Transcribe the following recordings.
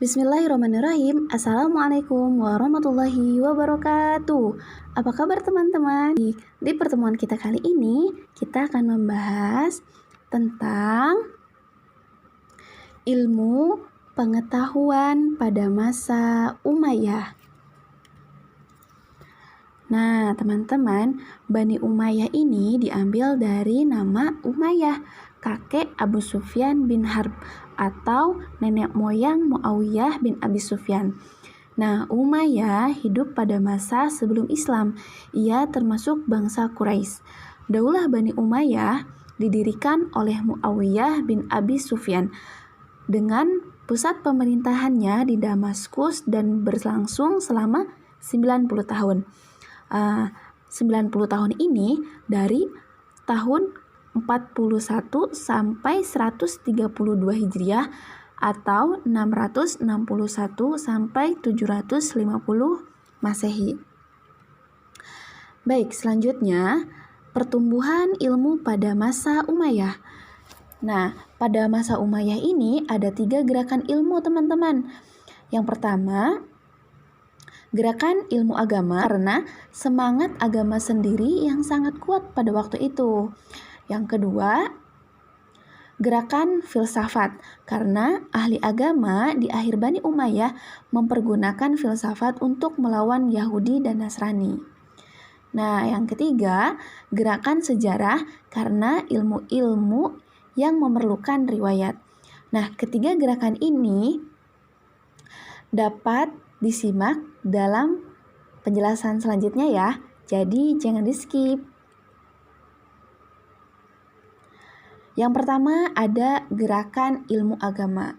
Bismillahirrahmanirrahim. Assalamualaikum warahmatullahi wabarakatuh. Apa kabar teman-teman? Di pertemuan kita kali ini, kita akan membahas tentang ilmu pengetahuan pada masa Umayyah. Nah, teman-teman, Bani Umayyah ini diambil dari nama Umayyah, kakek Abu Sufyan bin Harb, atau nenek moyang Muawiyah bin Abi Sufyan. Nah, Umayyah hidup pada masa sebelum Islam. Ia termasuk bangsa Quraisy. Daulah Bani Umayyah didirikan oleh Muawiyah bin Abi Sufyan dengan pusat pemerintahannya di Damaskus dan berlangsung selama 90 tahun. 90 tahun ini dari tahun 41 sampai 132 Hijriah atau 661 sampai 750 Masehi. Baik, selanjutnya pertumbuhan ilmu pada masa Umayyah. Nah, pada masa Umayyah ini ada 3 gerakan ilmu, teman-teman. Yang pertama, gerakan ilmu agama karena semangat agama sendiri yang sangat kuat pada waktu itu. Yang kedua, gerakan filsafat karena ahli agama di akhir Bani Umayyah mempergunakan filsafat untuk melawan Yahudi dan Nasrani. Nah, yang ketiga, gerakan sejarah karena ilmu-ilmu yang memerlukan riwayat. Nah, ketiga gerakan ini dapat disimak dalam penjelasan selanjutnya ya. Jadi jangan di-skip. Yang pertama ada gerakan ilmu agama.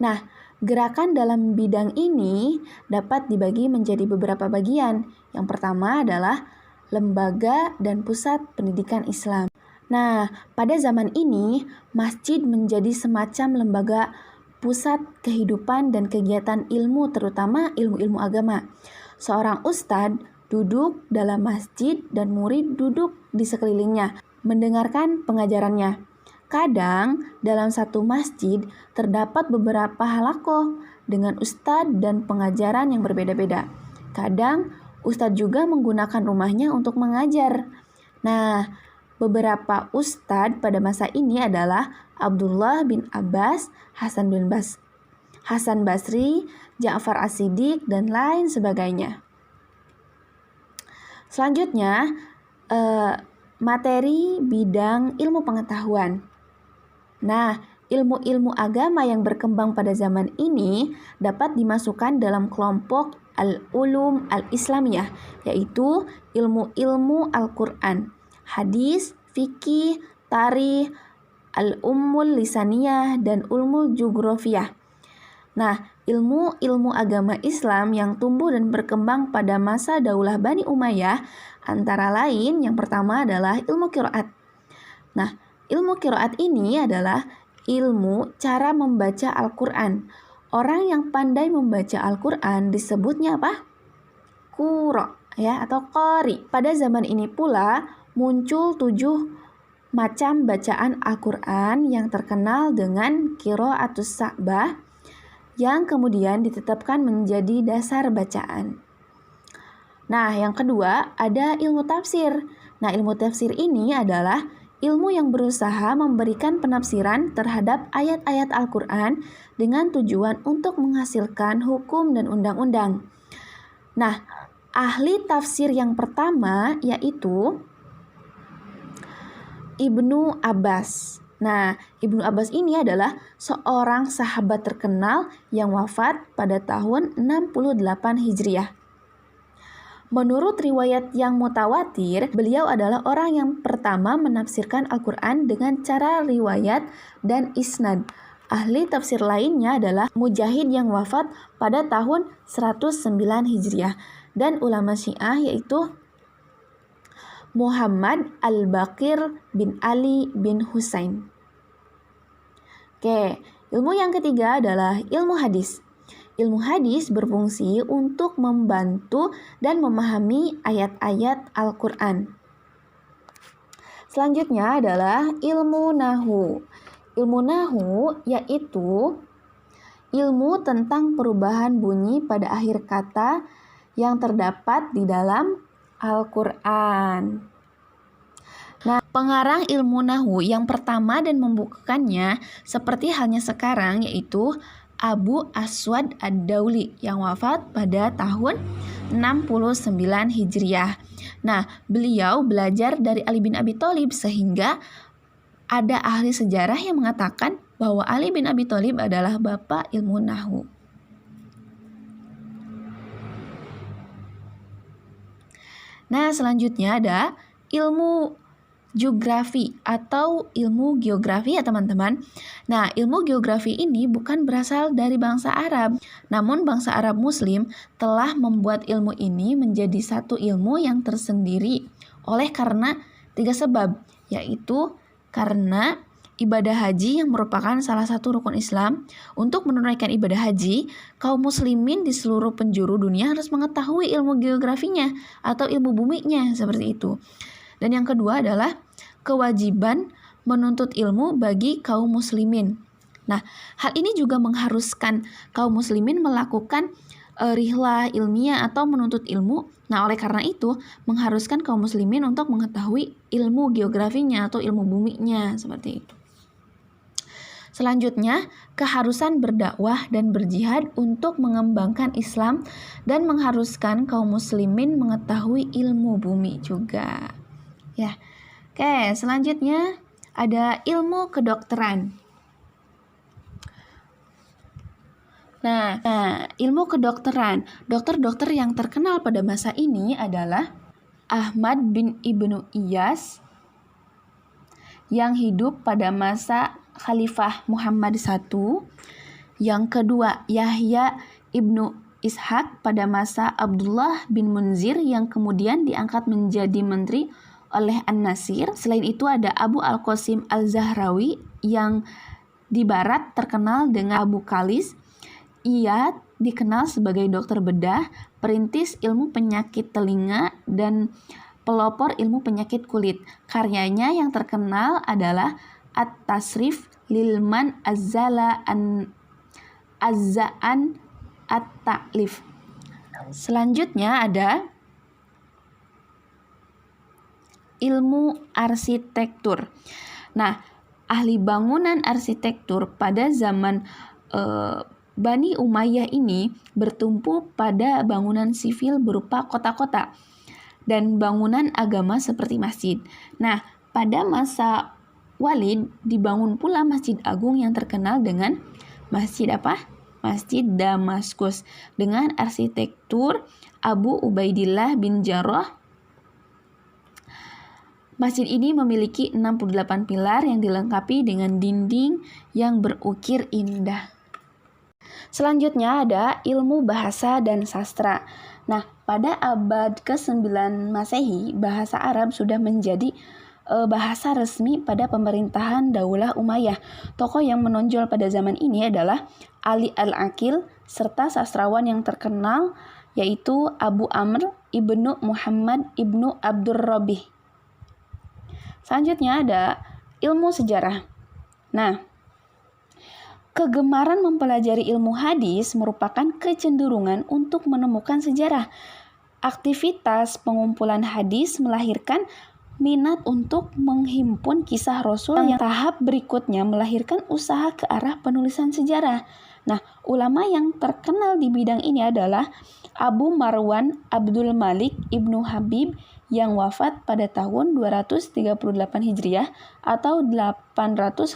Nah, gerakan dalam bidang ini dapat dibagi menjadi beberapa bagian. Yang pertama adalah lembaga dan pusat pendidikan Islam. Nah, pada zaman ini masjid menjadi semacam lembaga pusat kehidupan dan kegiatan ilmu, terutama ilmu-ilmu agama. Seorang ustadz duduk dalam masjid dan murid duduk di sekelilingnya, mendengarkan pengajarannya. Kadang dalam satu masjid terdapat beberapa halakoh dengan ustadz dan pengajaran yang berbeda-beda. Kadang ustadz juga menggunakan rumahnya untuk mengajar. Nah, beberapa ustadz pada masa ini adalah Abdullah bin Abbas, Hasan Basri, Ja'far As-Siddiq, dan lain sebagainya. Selanjutnya, materi bidang ilmu pengetahuan. Nah, ilmu-ilmu agama yang berkembang pada zaman ini dapat dimasukkan dalam kelompok al-ulum al-islamiyah, yaitu ilmu-ilmu Al-Quran, hadis, fikih, tarikh, al-ummul lisaniyah, dan ilmu jugrafiyah. Nah, ilmu-ilmu agama Islam yang tumbuh dan berkembang pada masa Daulah Bani Umayyah antara lain yang pertama adalah ilmu qiraat. Nah, ilmu qiraat ini adalah ilmu cara membaca Al-Quran. Orang yang pandai membaca Al-Quran disebutnya apa? Qura, ya, atau qari. Pada zaman ini pula muncul 7 macam bacaan Al-Quran yang terkenal dengan qiraatus sa'bah yang kemudian ditetapkan menjadi dasar bacaan. Nah, yang kedua ada ilmu tafsir. Nah, ilmu tafsir ini adalah ilmu yang berusaha memberikan penafsiran terhadap ayat-ayat Al-Quran dengan tujuan untuk menghasilkan hukum dan undang-undang. Nah, ahli tafsir yang pertama yaitu Ibnu Abbas. Nah, Ibnu Abbas ini adalah seorang sahabat terkenal yang wafat pada tahun 68 Hijriah. Menurut riwayat yang mutawatir, beliau adalah orang yang pertama menafsirkan Al-Quran dengan cara riwayat dan isnad. Ahli tafsir lainnya adalah Mujahid yang wafat pada tahun 109 Hijriah dan ulama Syiah yaitu Muhammad Al-Baqir bin Ali bin Husain. Oke, ilmu yang ketiga adalah ilmu hadis. Ilmu hadis berfungsi untuk membantu dan memahami ayat-ayat Al-Quran. Selanjutnya adalah ilmu nahu. Ilmu nahu yaitu ilmu tentang perubahan bunyi pada akhir kata yang terdapat di dalam Al-Quran. Nah, pengarang ilmu Nahwu yang pertama dan membukukannya seperti halnya sekarang yaitu Abu Aswad Ad-Dauli yang wafat pada tahun 69 Hijriah. Nah, beliau belajar dari Ali bin Abi Thalib sehingga ada ahli sejarah yang mengatakan bahwa Ali bin Abi Thalib adalah bapak ilmu Nahwu. Nah, selanjutnya ada ilmu geografi atau ilmu geografi ya teman-teman. Nah, ilmu geografi ini bukan berasal dari bangsa Arab, namun bangsa Arab Muslim telah membuat ilmu ini menjadi satu ilmu yang tersendiri oleh karena 3 sebab, yaitu karena ibadah haji yang merupakan salah satu rukun Islam. Untuk menunaikan ibadah haji, kaum muslimin di seluruh penjuru dunia harus mengetahui ilmu geografinya atau ilmu buminya seperti itu. Dan yang kedua adalah kewajiban menuntut ilmu bagi kaum muslimin. Nah, hal ini juga mengharuskan kaum muslimin melakukan rihlah ilmiah atau menuntut ilmu. Nah, oleh karena itu mengharuskan kaum muslimin untuk mengetahui ilmu geografinya atau ilmu buminya seperti itu. Selanjutnya, keharusan berdakwah dan berjihad untuk mengembangkan Islam dan mengharuskan kaum muslimin mengetahui ilmu bumi juga. Ya. Oke, selanjutnya ada ilmu kedokteran. Nah, ilmu kedokteran. Dokter-dokter yang terkenal pada masa ini adalah Ahmad bin Ibnu Iyas yang hidup pada masa Khalifah Muhammad I. Yang kedua, Yahya ibnu Ishaq pada masa Abdullah bin Munzir yang kemudian diangkat menjadi menteri oleh An-Nasir. Selain itu ada Abu Al-Qasim Al-Zahrawi yang di barat terkenal dengan Abu Kalis. Ia dikenal sebagai dokter bedah, perintis ilmu penyakit telinga, dan pelopor ilmu penyakit kulit. Karyanya yang terkenal adalah At-Tasrif Lilman Azza'an At-Ta'lif. Selanjutnya ada ilmu arsitektur. Nah, ahli bangunan arsitektur pada zaman Bani Umayyah ini bertumpu pada bangunan sivil berupa kota-kota dan bangunan agama seperti masjid. Nah, pada masa Walid dibangun pula Masjid Agung yang terkenal dengan Masjid apa? Masjid Damaskus dengan arsitektur Abu Ubaidillah bin Jarrah. Masjid ini memiliki 68 pilar yang dilengkapi dengan dinding yang berukir indah. Selanjutnya ada ilmu bahasa dan sastra. Nah, pada abad ke-9 Masehi, bahasa Arab sudah menjadi bahasa resmi pada pemerintahan Daulah Umayyah. Tokoh yang menonjol pada zaman ini adalah Ali Al-Aqil serta sastrawan yang terkenal yaitu Abu Amr ibnu Muhammad ibnu Abdurrabih. Selanjutnya ada ilmu sejarah. Nah, kegemaran mempelajari ilmu hadis merupakan kecenderungan untuk menemukan sejarah. Aktivitas pengumpulan hadis melahirkan minat untuk menghimpun kisah Rasul yang tahap berikutnya melahirkan usaha ke arah penulisan sejarah. Nah, ulama yang terkenal di bidang ini adalah Abu Marwan Abdul Malik Ibnu Habib yang wafat pada tahun 238 Hijriah atau 852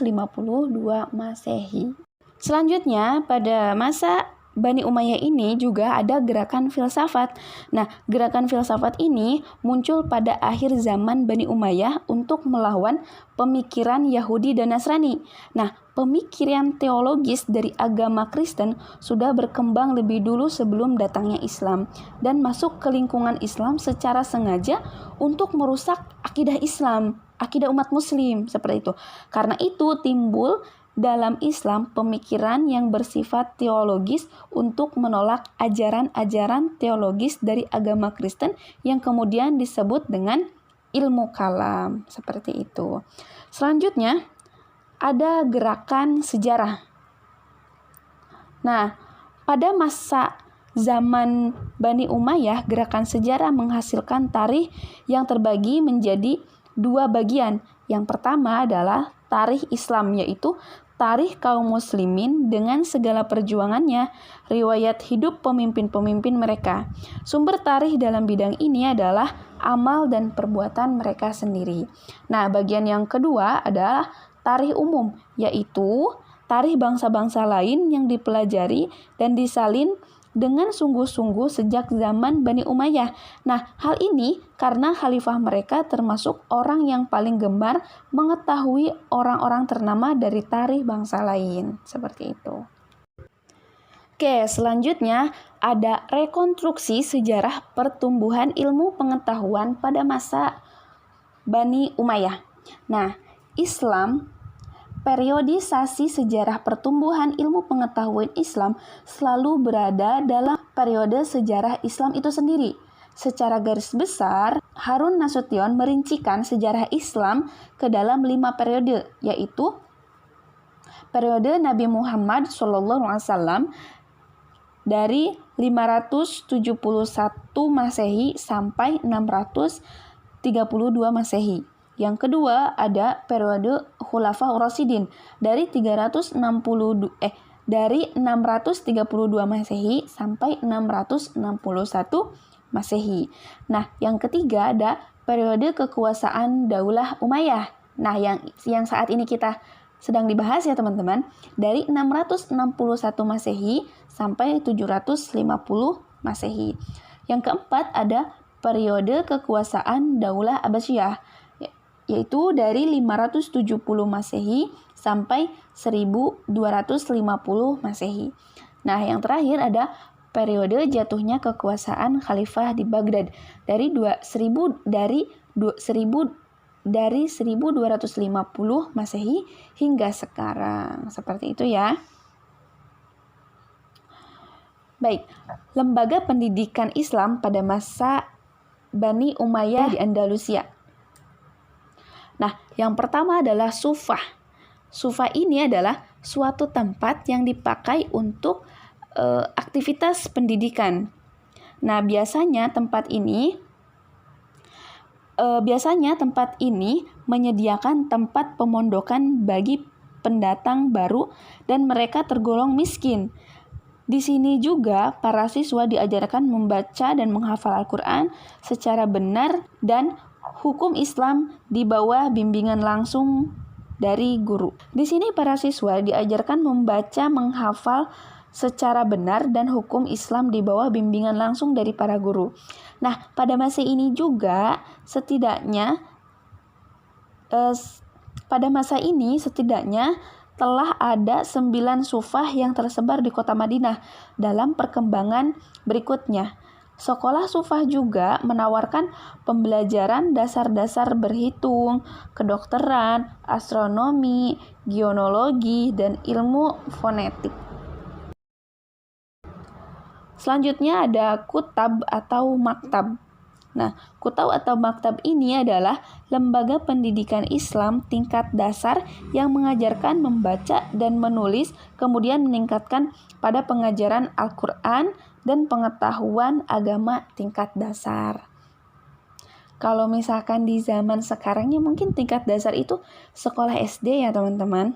Masehi. Selanjutnya, pada masa Bani Umayyah ini juga ada gerakan filsafat. Nah, gerakan filsafat ini muncul pada akhir zaman Bani Umayyah untuk melawan pemikiran Yahudi dan Nasrani. Nah, pemikiran teologis dari agama Kristen sudah berkembang lebih dulu sebelum datangnya Islam dan masuk ke lingkungan Islam secara sengaja untuk merusak akidah Islam, akidah umat muslim seperti itu. Karena itu timbul dalam Islam pemikiran yang bersifat teologis untuk menolak ajaran-ajaran teologis dari agama Kristen yang kemudian disebut dengan ilmu kalam, seperti itu. Selanjutnya ada gerakan sejarah. Nah, pada masa zaman Bani Umayyah, gerakan sejarah menghasilkan tarikh yang terbagi menjadi dua bagian. Yang pertama adalah tarikh Islam, yaitu tarikh kaum muslimin dengan segala perjuangannya, riwayat hidup pemimpin-pemimpin mereka. Sumber tarikh dalam bidang ini adalah amal dan perbuatan mereka sendiri. Nah, bagian yang kedua adalah tarikh umum, yaitu tarikh bangsa-bangsa lain yang dipelajari dan disalin dengan sungguh-sungguh sejak zaman Bani Umayyah. Nah, hal ini karena khalifah mereka termasuk orang yang paling gemar mengetahui orang-orang ternama dari tarikh bangsa lain. Seperti itu. Oke, selanjutnya ada rekonstruksi sejarah pertumbuhan ilmu pengetahuan pada masa Bani Umayyah. Nah, periodisasi sejarah pertumbuhan ilmu pengetahuan Islam selalu berada dalam periode sejarah Islam itu sendiri. Secara garis besar, Harun Nasution merincikan sejarah Islam ke dalam 5 periode, yaitu periode Nabi Muhammad SAW dari 571 Masehi sampai 632 Masehi. Yang kedua ada periode Khulafa Rasyidin dari 632 Masehi sampai 661 Masehi. Nah, yang ketiga ada periode kekuasaan Daulah Umayyah. Nah, yang saat ini kita sedang dibahas ya teman-teman, dari 661 Masehi sampai 750 Masehi. Yang keempat ada periode kekuasaan Daulah Abbasiyah, yaitu dari 570 Masehi sampai 1250 Masehi. Nah, yang terakhir ada periode jatuhnya kekuasaan Khalifah di Baghdad dari 1250 Masehi hingga sekarang. Seperti itu ya. Baik, lembaga pendidikan Islam pada masa Bani Umayyah di Andalusia. Nah, yang pertama adalah Sufah. Sufah ini adalah suatu tempat yang dipakai untuk aktivitas pendidikan. Nah, biasanya tempat ini menyediakan tempat pemondokan bagi pendatang baru dan mereka tergolong miskin. Di sini juga para siswa diajarkan membaca dan menghafal Al-Quran secara benar dan hukum Islam di bawah bimbingan langsung dari guru. Di sini para siswa diajarkan membaca, menghafal secara benar dan hukum Islam di bawah bimbingan langsung dari para guru. Nah, pada masa ini juga setidaknya telah ada 9 sufah yang tersebar di kota Madinah. Dalam perkembangan berikutnya, sekolah sufah juga menawarkan pembelajaran dasar-dasar berhitung, kedokteran, astronomi, geologi, dan ilmu fonetik. Selanjutnya ada kutab atau maktab. Nah, kutab atau maktab ini adalah lembaga pendidikan Islam tingkat dasar yang mengajarkan membaca dan menulis, kemudian meningkatkan pada pengajaran Al-Quran dan pengetahuan agama tingkat dasar. Kalau misalkan di zaman sekarangnya mungkin tingkat dasar itu sekolah SD ya teman-teman.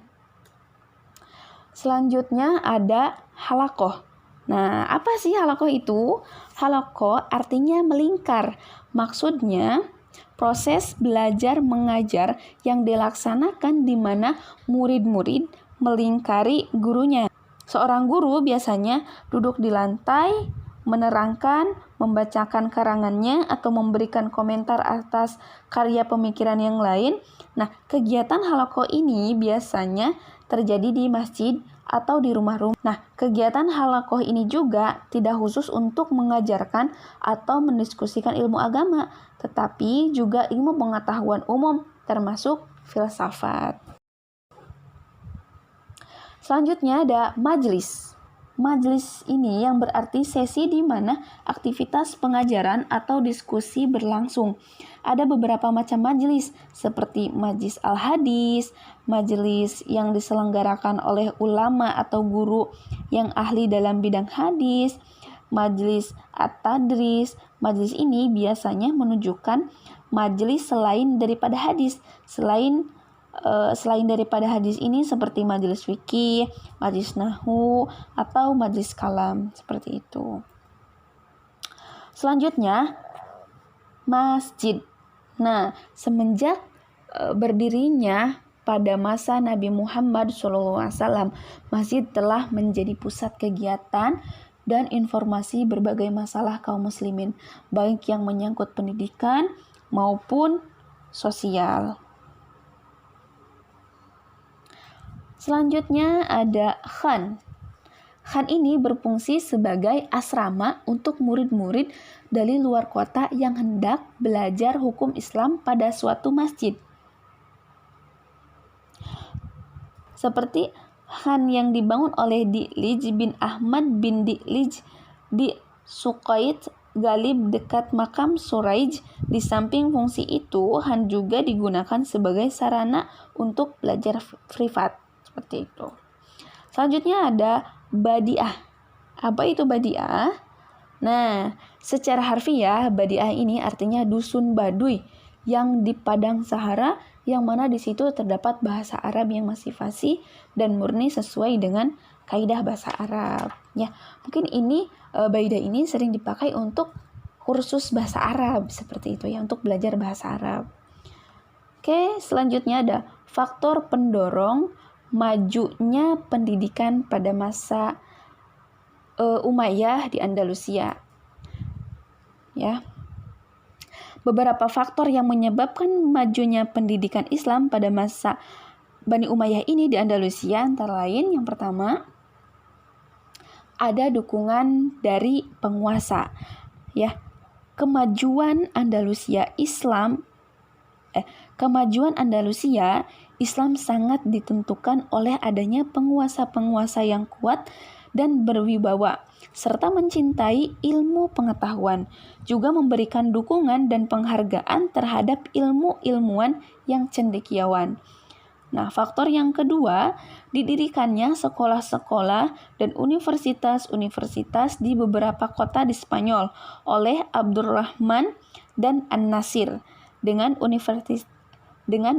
Selanjutnya ada halakoh. Nah, apa sih halakoh itu? Halakoh artinya melingkar. Maksudnya proses belajar mengajar yang dilaksanakan di mana murid-murid melingkari gurunya. Seorang guru biasanya duduk di lantai, menerangkan, membacakan karangannya, atau memberikan komentar atas karya pemikiran yang lain. Nah, kegiatan halakoh ini biasanya terjadi di masjid atau di rumah-rumah. Nah, kegiatan halakoh ini juga tidak khusus untuk mengajarkan atau mendiskusikan ilmu agama, tetapi juga ilmu pengetahuan umum, termasuk filsafat. Selanjutnya ada majlis. Majelis ini yang berarti sesi di mana aktivitas pengajaran atau diskusi berlangsung. Ada beberapa macam majelis seperti majelis al-hadis, majelis yang diselenggarakan oleh ulama atau guru yang ahli dalam bidang hadis, majelis at-tadris. Majelis ini biasanya menunjukkan majelis selain daripada hadis. Selain daripada hadis ini seperti majelis fikih, majelis nahwu, atau majelis kalam, seperti itu. Selanjutnya, masjid. Nah, semenjak berdirinya pada masa Nabi Muhammad SAW, masjid telah menjadi pusat kegiatan dan informasi berbagai masalah kaum muslimin, baik yang menyangkut pendidikan maupun sosial. Selanjutnya ada khan. Khan ini berfungsi sebagai asrama untuk murid-murid dari luar kota yang hendak belajar hukum Islam pada suatu masjid. Seperti khan yang dibangun oleh Di'lij bin Ahmad bin Di'lij di Suqait Galib dekat makam Suraij. Di samping fungsi itu, khan juga digunakan sebagai sarana untuk belajar privat. Seperti itu. Selanjutnya ada badiah. Apa itu badiah? Nah, secara harfiah badiah ini artinya dusun Baduy yang di padang Sahara, yang mana di situ terdapat bahasa Arab yang masih fasih dan murni sesuai dengan kaidah bahasa Arab. Ya, mungkin ini badiah ini sering dipakai untuk kursus bahasa Arab seperti itu ya, untuk belajar bahasa Arab. Oke, selanjutnya ada faktor pendorong majunya pendidikan pada masa Umayyah di Andalusia. Ya. Beberapa faktor yang menyebabkan majunya pendidikan Islam pada masa Bani Umayyah ini di Andalusia antara lain, yang pertama ada dukungan dari penguasa. Ya. Kemajuan Andalusia Islam sangat ditentukan oleh adanya penguasa-penguasa yang kuat dan berwibawa, serta mencintai ilmu pengetahuan, juga memberikan dukungan dan penghargaan terhadap ilmu-ilmuwan yang cendekiawan. Nah, faktor yang kedua, didirikannya sekolah-sekolah dan universitas-universitas di beberapa kota di Spanyol oleh Abdurrahman dan An-Nasir dengan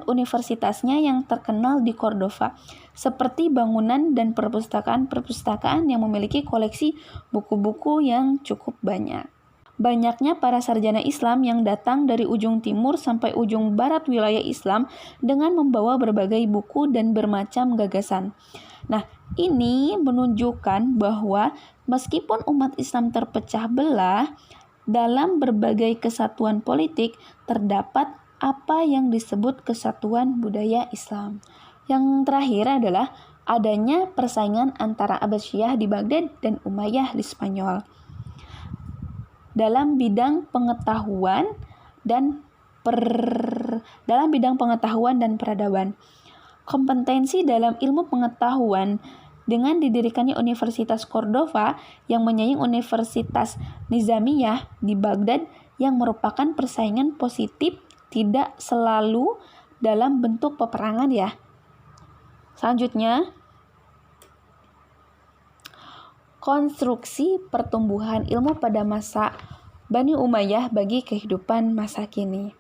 universitasnya yang terkenal di Cordova, seperti bangunan dan perpustakaan yang memiliki koleksi buku-buku yang cukup banyak. Banyaknya para sarjana Islam yang datang dari ujung timur sampai ujung barat wilayah Islam dengan membawa berbagai buku dan bermacam gagasan. Nah, ini menunjukkan bahwa meskipun umat Islam terpecah belah dalam berbagai kesatuan politik, terdapat apa yang disebut kesatuan budaya Islam. Yang terakhir adalah adanya persaingan antara Abbasiyah di Baghdad dan Umayyah di Spanyol dalam bidang pengetahuan dan peradaban. Kompetensi dalam ilmu pengetahuan dengan didirikannya Universitas Cordova yang menyaing Universitas Nizamiyah di Baghdad yang merupakan persaingan positif, tidak selalu dalam bentuk peperangan ya. Selanjutnya, konstruksi pertumbuhan ilmu pada masa Bani Umayyah bagi kehidupan masa kini.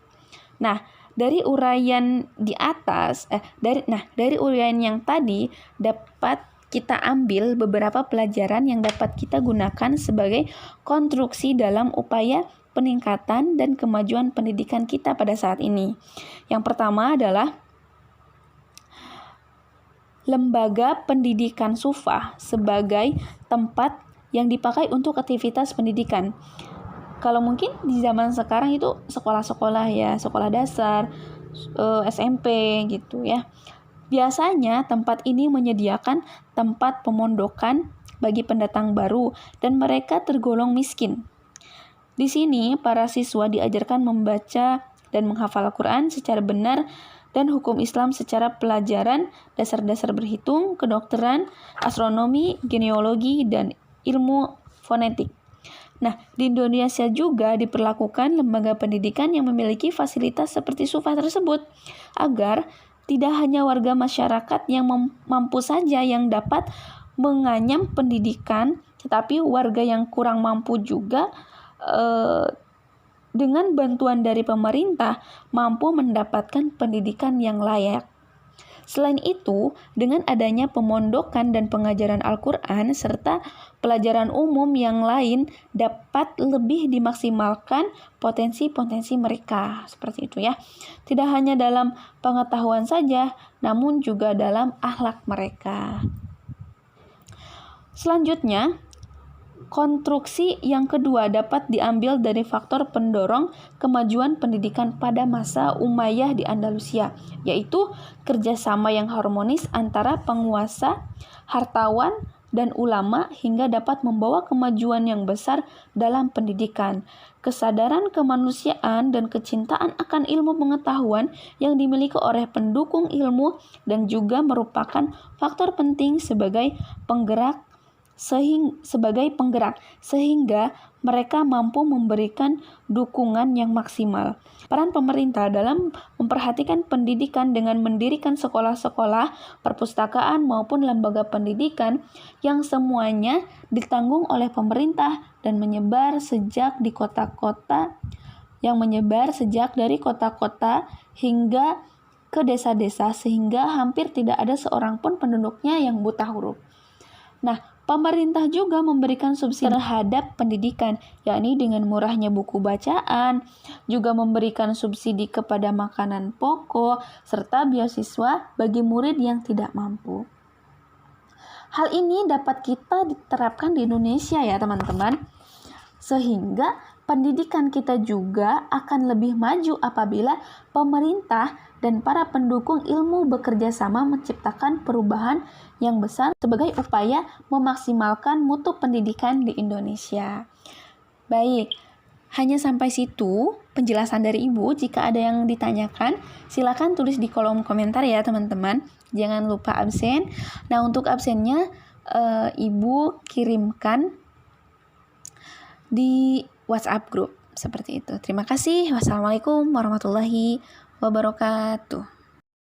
Nah, dari uraian di atas, dari uraian yang tadi dapat kita ambil beberapa pelajaran yang dapat kita gunakan sebagai konstruksi dalam upaya peningkatan dan kemajuan pendidikan kita pada saat ini. Yang pertama adalah lembaga pendidikan Sufah sebagai tempat yang dipakai untuk aktivitas pendidikan. Kalau mungkin di zaman sekarang itu sekolah-sekolah ya, sekolah dasar, SMP gitu ya. Biasanya tempat ini menyediakan tempat pemondokan bagi pendatang baru dan mereka tergolong miskin. Di sini, para siswa diajarkan membaca dan menghafal Al-Quran secara benar dan hukum Islam secara pelajaran, dasar-dasar berhitung, kedokteran, astronomi, genealogi, dan ilmu fonetik. Nah, di Indonesia juga diperlakukan lembaga pendidikan yang memiliki fasilitas seperti SUFA tersebut, agar tidak hanya warga masyarakat yang mampu saja yang dapat menganyam pendidikan, tetapi warga yang kurang mampu juga dengan bantuan dari pemerintah mampu mendapatkan pendidikan yang layak. Selain itu, dengan adanya pemondokan dan pengajaran Al-Quran serta pelajaran umum yang lain dapat lebih dimaksimalkan potensi-potensi mereka. Seperti itu ya. Tidak hanya dalam pengetahuan saja, namun juga dalam akhlak mereka. Selanjutnya, konstruksi yang kedua dapat diambil dari faktor pendorong kemajuan pendidikan pada masa Umayyah di Andalusia, yaitu kerjasama yang harmonis antara penguasa, hartawan, dan ulama hingga dapat membawa kemajuan yang besar dalam pendidikan. Kesadaran kemanusiaan dan kecintaan akan ilmu pengetahuan yang dimiliki oleh pendukung ilmu dan juga merupakan faktor penting sebagai penggerak sehingga mereka mampu memberikan dukungan yang maksimal. Peran pemerintah dalam memperhatikan pendidikan dengan mendirikan sekolah-sekolah, perpustakaan maupun lembaga pendidikan yang semuanya ditanggung oleh pemerintah dan menyebar sejak dari kota-kota hingga ke desa-desa sehingga hampir tidak ada seorang pun penduduknya yang buta huruf. Nah, pemerintah juga memberikan subsidi terhadap pendidikan, yakni dengan murahnya buku bacaan, juga memberikan subsidi kepada makanan pokok, serta beasiswa bagi murid yang tidak mampu. Hal ini dapat kita diterapkan di Indonesia ya teman-teman, sehingga pendidikan kita juga akan lebih maju apabila pemerintah dan para pendukung ilmu bekerja sama menciptakan perubahan yang besar sebagai upaya memaksimalkan mutu pendidikan di Indonesia. Baik, hanya sampai situ penjelasan dari Ibu. Jika ada yang ditanyakan, silakan tulis di kolom komentar ya teman-teman. Jangan lupa absen. Nah, untuk absennya Ibu kirimkan di WhatsApp group seperti itu. Terima kasih. Wassalamualaikum warahmatullahi wabarakatuh.